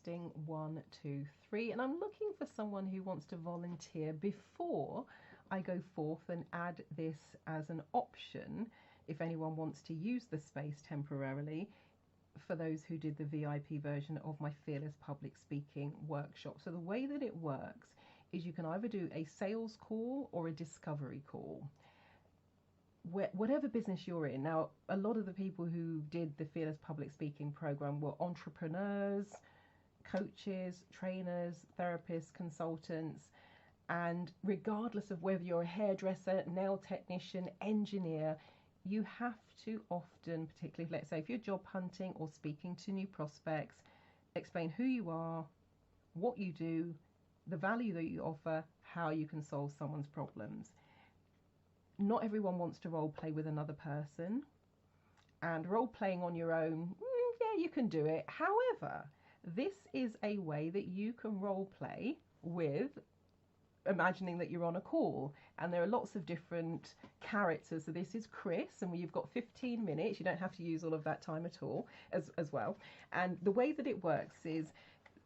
Testing 1, 2, 3, and I'm looking for someone who wants to volunteer before I go forth and add this as an option if anyone wants to use the space temporarily for those who did the VIP version of my Fearless Public Speaking workshop. So the way that it works is you can either do a sales call or a discovery call. Whatever business you're in. Now, a lot of the people who did the Fearless Public Speaking program were entrepreneurs, coaches, trainers, therapists, consultants, and regardless of whether you're a hairdresser, nail technician, engineer, you have to often, particularly let's say if you're job hunting or speaking to new prospects, explain who you are, what you do, the value that you offer, how you can solve someone's problems. Not everyone wants to role play with another person, and role playing on your own, yeah, you can do it. However, this is a way that you can role play with imagining that you're on a call, and there are lots of different characters. So this is Chris, and you've got 15 minutes. You don't have to use all of that time at all as well. And the way that it works is,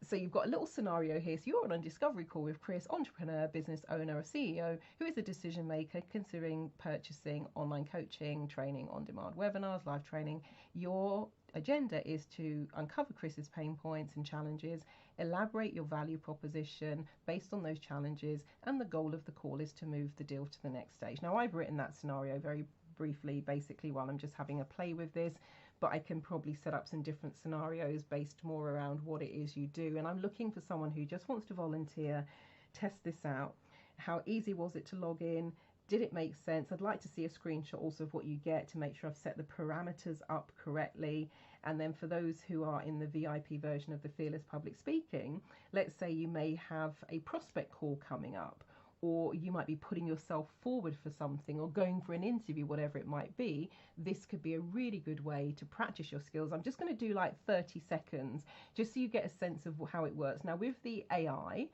so you've got a little scenario here. So you're on a discovery call with Chris, entrepreneur, business owner, a CEO, who is a decision maker considering purchasing online coaching, training, on-demand webinars, live training. Your agenda is to uncover Chris's pain points and challenges, elaborate your value proposition based on those challenges, and the goal of the call is to move the deal to the next stage. Now, I've written that scenario very briefly, basically, while I'm just having a play with this, but I can probably set up some different scenarios based more around what it is you do. And I'm looking for someone who just wants to volunteer, test this out. How easy was it to log in? Did it make sense? I'd like to see a screenshot also of what you get to make sure I've set the parameters up correctly. And then for those who are in the VIP version of the Fearless Public Speaking, let's say you may have a prospect call coming up, or you might be putting yourself forward for something or going for an interview, whatever it might be. This could be a really good way to practice your skills. I'm just going to do like 30 seconds just so you get a sense of how it works. Now, with the AI,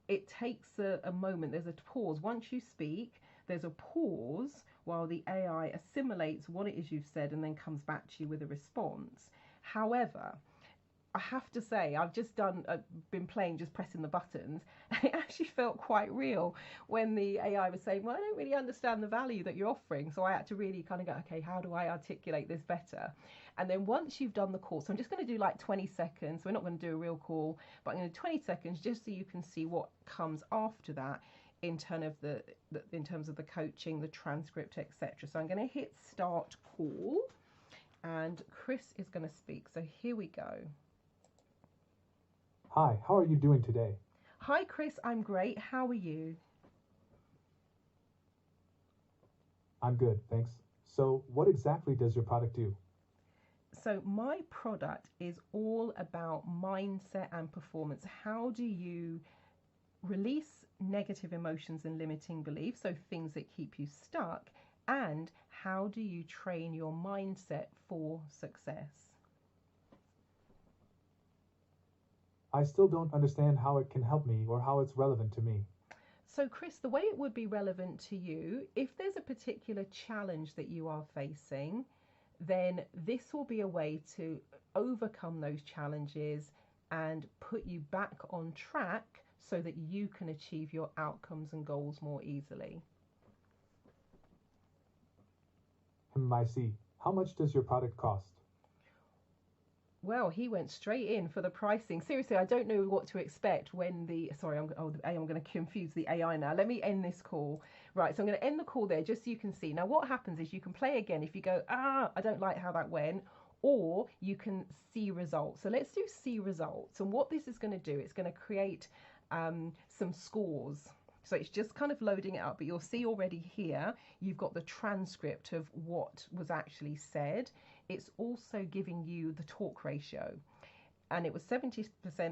it takes a moment. There's a pause. Once you speak, there's a pause while the AI assimilates what it is you've said and then comes back to you with a response. However, I have to say, I've just been playing, just pressing the buttons, and it actually felt quite real when the AI was saying, well, I don't really understand the value that you're offering. So I had to really kind of go, okay, how do I articulate this better? And then once you've done the call, so I'm just going to do like 20 seconds. We're not going to do a real call, but I'm going to do 20 seconds just so you can see what comes after that in terms of the coaching, the transcript, etc. So I'm going to hit start call, and Chris is going to speak. So here we go. Hi, how are you doing today? Hi, Chris. I'm great. How are you? I'm good, thanks. So what exactly does your product do? So my product is all about mindset and performance. How do you release negative emotions and limiting beliefs, so things that keep you stuck, and how do you train your mindset for success? I still don't understand how it can help me or how it's relevant to me. So Chris, the way it would be relevant to you, if there's a particular challenge that you are facing, then this will be a way to overcome those challenges and put you back on track so that you can achieve your outcomes and goals more easily. I see. How much does your product cost? Well, he went straight in for the pricing. Seriously, I don't know what to expect when I'm going to confuse the AI now. Let me end this call. Right, so I'm going to end the call there just so you can see. Now, what happens is you can play again if you go, I don't like how that went, or you can see results. So let's do see results. And what this is going to do, it's going to create some scores. So it's just kind of loading it up, but you'll see already here, you've got the transcript of what was actually said. It's also giving you the talk ratio. And it was 70%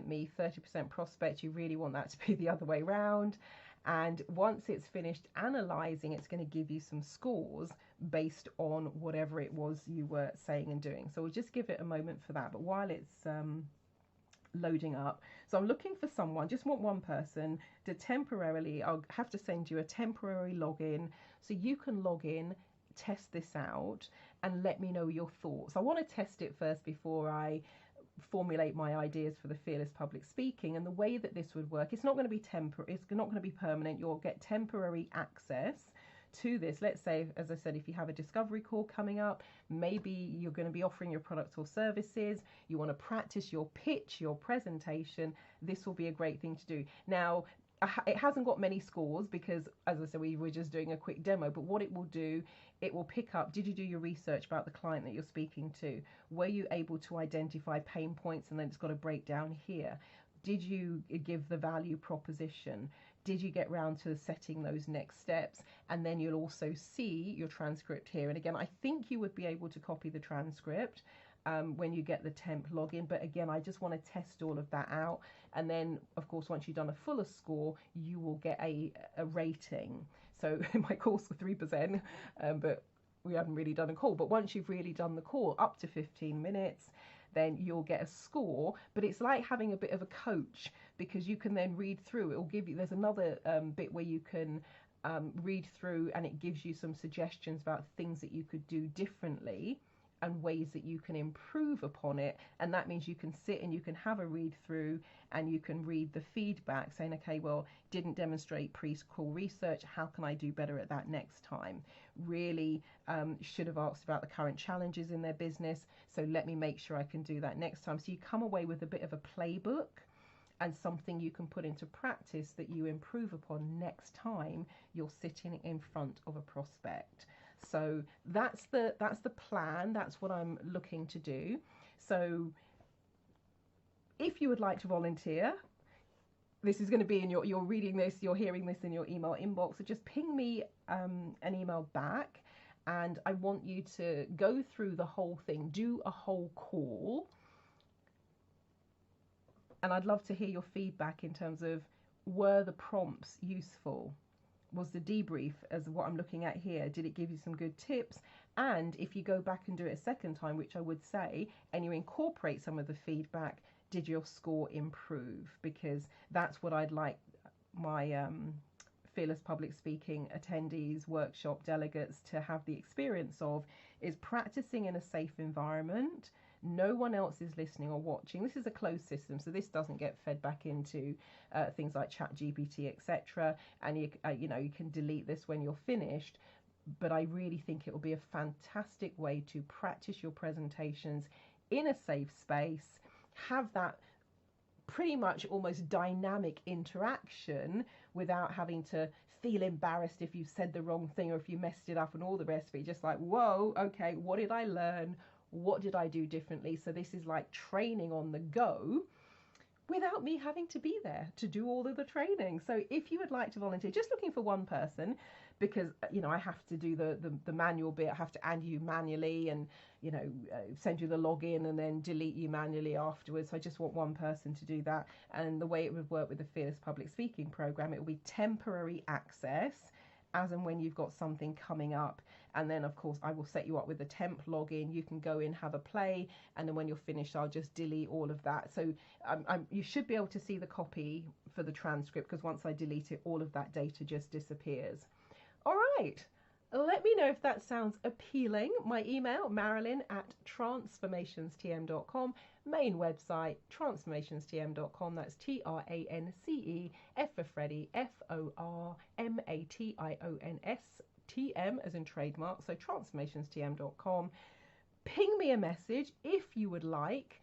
me, 30% prospect. You really want that to be the other way around. And once it's finished analyzing, it's going to give you some scores based on whatever it was you were saying and doing. So we'll just give it a moment for that. But while it's loading up, so I'm looking for someone, just want one person to temporarily, I'll have to send you a temporary login so you can log in, test this out and let me know your thoughts. I want to test it first before I formulate my ideas for the fearless public speaking. And the way that this would work, it's not going to be it's not going to be permanent. You'll get temporary access to this. Let's say, as I said, if you have a discovery call coming up, maybe you're going to be offering your products or services, you want to practice your pitch, your presentation, this will be a great thing to do. Now, it hasn't got many scores because, as I said, we were just doing a quick demo, but what it will do, it will pick up, did you do your research about the client that you're speaking to? Were you able to identify pain points? And then it's got a breakdown here. Did you give the value proposition? Did you get round to setting those next steps? And then you'll also see your transcript here. And again, I think you would be able to copy the transcript when you get the temp login. But again, I just want to test all of that out. And then, of course, once you've done a fuller score, you will get a rating. So my course for 3%, but we haven't really done a call. But once you've really done the call up to 15 minutes, then you'll get a score. But it's like having a bit of a coach, because you can then read through. It will give you, there's another bit where you can read through, and it gives you some suggestions about things that you could do differently and ways that you can improve upon it. And that means you can sit and you can have a read through, and you can read the feedback saying, okay, well, didn't demonstrate pre-call research, how can I do better at that next time? Really should have asked about the current challenges in their business, so let me make sure I can do that next time. So you come away with a bit of a playbook and something you can put into practice that you improve upon next time you're sitting in front of a prospect. So that's the plan. That's what I'm looking to do. So if you would like to volunteer, this is going to be in you're reading this, you're hearing this in your email inbox. So just ping me an email back, and I want you to go through the whole thing, do a whole call. And I'd love to hear your feedback in terms of, were the prompts useful? Was the debrief, as what I'm looking at here, did it give you some good tips? And if you go back and do it a second time, which I would say, and you incorporate some of the feedback, did your score improve? Because that's what I'd like my fearless public speaking attendees, workshop delegates to have the experience of, is practicing in a safe environment. No one else is listening or watching. This is a closed system, so this doesn't get fed back into things like ChatGPT, etc. And you can delete this when you're finished. But I really think it will be a fantastic way to practice your presentations in a safe space, have that pretty much almost dynamic interaction without having to feel embarrassed if you've said the wrong thing or if you messed it up and all the rest of it. Just like, whoa, okay, what did I learn? What did I do differently? So this is like training on the go without me having to be there to do all of the training. So if you would like to volunteer, just looking for one person, because I have to do the manual bit. I have to add you manually and send you the login and then delete you manually afterwards. So I just want one person to do that. And the way it would work with the Fearless Public Speaking program, it will be temporary access as and when you've got something coming up. And then, of course, I will set you up with a temp login. You can go in, have a play, and then when you're finished, I'll just delete all of that. So you should be able to see the copy for the transcript, because once I delete it, all of that data just disappears. All right. Let me know if that sounds appealing. My email, marilyn@transformationstm.com. Main website, transformationstm.com. That's TRANCE, F for Freddy, FORMATIONS, TM as in trademark. So transformationstm.com. Ping me a message if you would like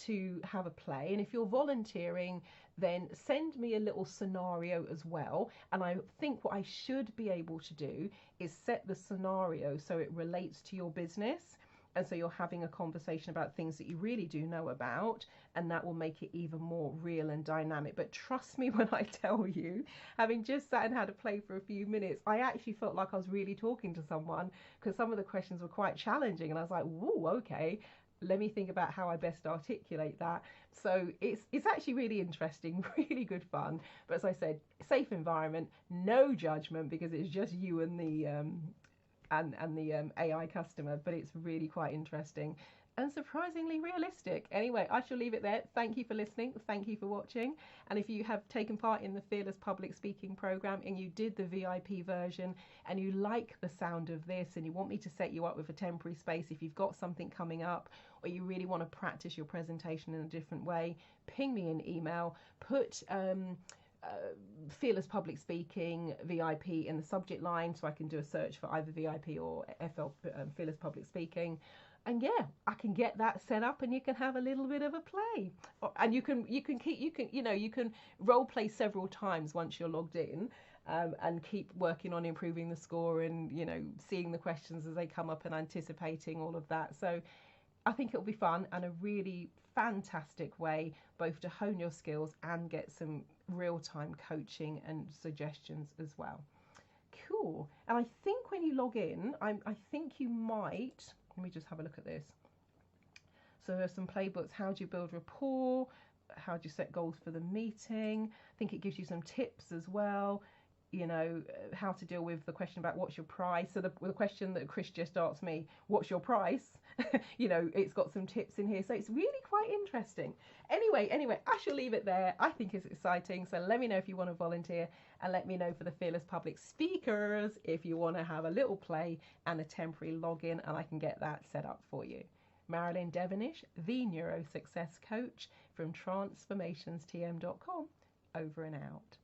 to have a play, and if you're volunteering, then send me a little scenario as well. And I think what I should be able to do is set the scenario so it relates to your business, and so you're having a conversation about things that you really do know about, and that will make it even more real and dynamic. But trust me when I tell you, having just sat and had a play for a few minutes, I actually felt like I was really talking to someone, because some of the questions were quite challenging, and I was like, whoa, okay, let me think about how I best articulate that. So it's actually really interesting, really good fun. But as I said, safe environment, no judgment, because it's just you and the AI customer. But it's really quite interesting. and surprisingly realistic. Anyway, I shall leave it there. Thank you for listening. Thank you for watching. And if you have taken part in the Fearless Public Speaking program and you did the VIP version and you like the sound of this and you want me to set you up with a temporary space, if you've got something coming up or you really want to practice your presentation in a different way, ping me an email, put Fearless Public Speaking VIP in the subject line so I can do a search for either VIP or FL Fearless Public Speaking. And yeah, I can get that set up, and you can have a little bit of a play, and you can role play several times once you're logged in, and keep working on improving the score, and seeing the questions as they come up and anticipating all of that. So I think it'll be fun and a really fantastic way both to hone your skills and get some real-time coaching and suggestions as well. Cool. And I think when you log in, I think you might. Let me just have a look at this. So there's some playbooks. How do you build rapport? How do you set goals for the meeting? I think it gives you some tips as well. How to deal with the question about what's your price. So the question that Chris just asked me, what's your price? It's got some tips in here. So it's really quite interesting. Anyway, I shall leave it there. I think it's exciting. So let me know if you want to volunteer, and let me know for the Fearless Public Speakers if you want to have a little play and a temporary login, and I can get that set up for you. Marilyn Devonish, the NeuroSuccess coach from transformationstm.com, over and out.